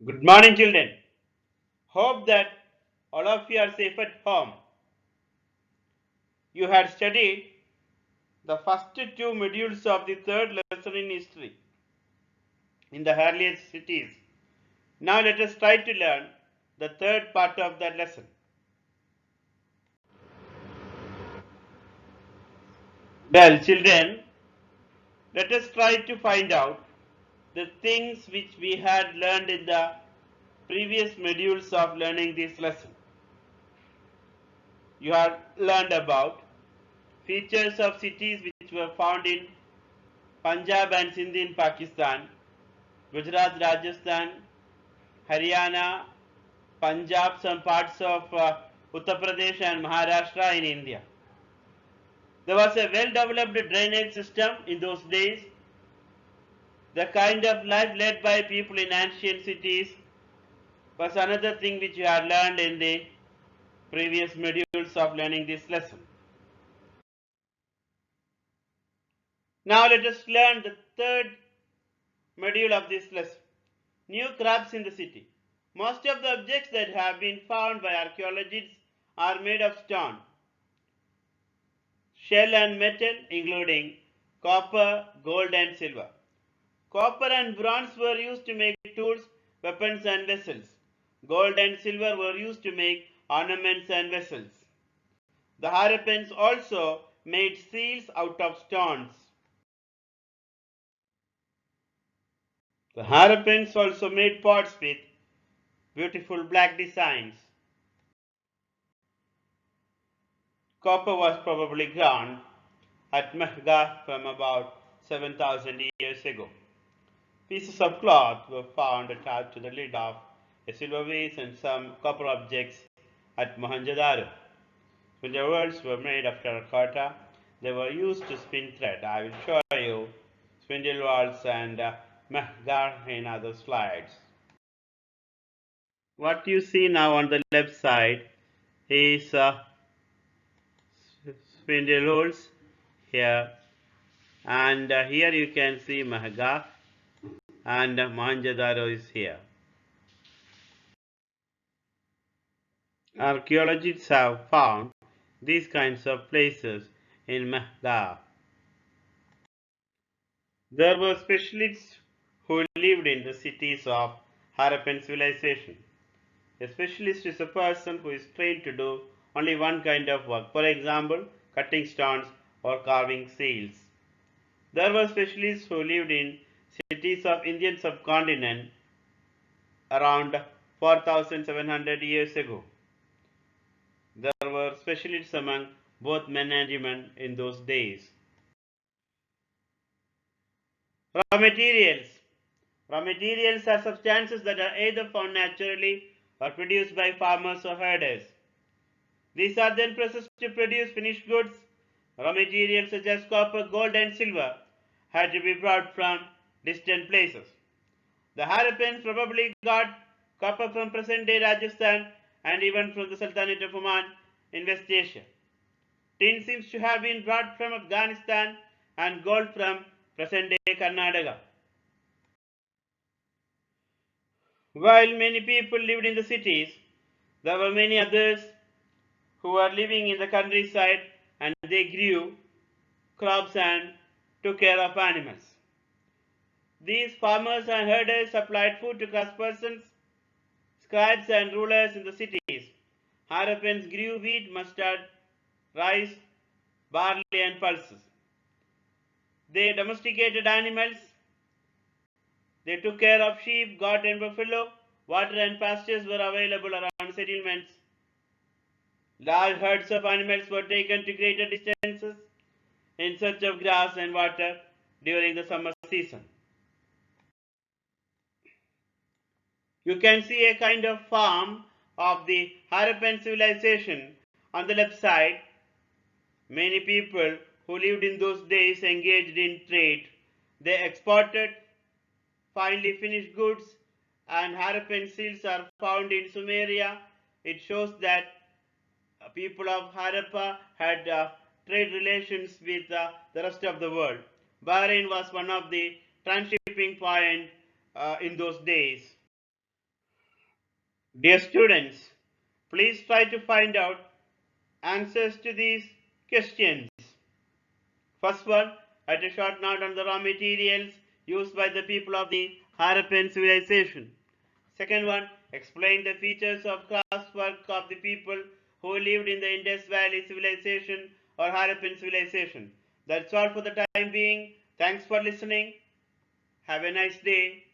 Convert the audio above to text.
Good morning, children. Hope that all of you are safe at home. You had studied the first two modules of the third lesson in history in the earliest cities. Now let us try to learn the third part of that lesson. Well, children, let us try to find out the things which we had learned in the previous modules of learning this lesson. You have learned about features of cities which were found in Punjab and Sindh in Pakistan, Gujarat, Rajasthan, Haryana, Punjab, some parts of Uttar Pradesh and Maharashtra in India. There was a well-developed drainage system in those days. The kind of life led by people in ancient cities was another thing which you had learned in the previous modules of learning this lesson. Now let us learn the third module of this lesson. New crops in the city. Most of the objects that have been found by archaeologists are made of stone, shell and metal, including copper, gold and silver. Copper and bronze were used to make tools, weapons and vessels. Gold and silver were used to make ornaments and vessels. The Harappans also made seals out of stones. The Harappans also made pots with beautiful black designs. Copper was probably ground at Mehga from about 7,000 years ago. Pieces of cloth were found attached to the lid of a silver vase and some copper objects at Mohenjo-daro. Spindle wheels were made of terracotta. They were used to spin thread. I will show you spindle wheels and Mehgar in other slides. What you see now on the left side is spindle holes here, and here you can see Mahgar and Mohenjo-daro is here. Archaeologists have found these kinds of places in Mahgar. There were specialists who lived in the cities of Harappan civilization. A specialist is a person who is trained to do only one kind of work, for example, cutting stones or carving seals. There were specialists who lived in cities of Indian subcontinent around 4,700 years ago. There were specialists among both men and women in those days. Raw materials. Raw materials are substances that are either found naturally or produced by farmers or herders. These are then processed to produce finished goods. Raw materials such as copper, gold and silver had to be brought from distant places. The Harappans probably got copper from present-day Rajasthan and even from the Sultanate of Oman in West Asia. Tin seems to have been brought from Afghanistan and gold from present-day Karnataka. While many people lived in the cities, there were many others who were living in the countryside and they grew crops and took care of animals. These farmers and herders supplied food to craftspersons, scribes and rulers in the cities. Harappans grew wheat, mustard, rice, barley and pulses. They domesticated animals. They took care of sheep, goat and buffalo. Water and pastures were available around settlements. Large herds of animals were taken to greater distances in search of grass and water during the summer season. You can see a kind of farm of the Harappan civilization on the left side. Many people who lived in those days engaged in trade. They exported finely finished goods, and Harappan seals are found in Sumeria. It shows that people of Harappa had trade relations with the rest of the world. Bahrain was one of the transshipping points in those days. Dear students, please try to find out answers to these questions. First one, write a short note on the raw materials used by the people of the Harappan civilization. Second one, explain the features of craftwork of the people who lived in the Indus Valley civilization or Harappan civilization. That's all for the time being. Thanks for listening. Have a nice day.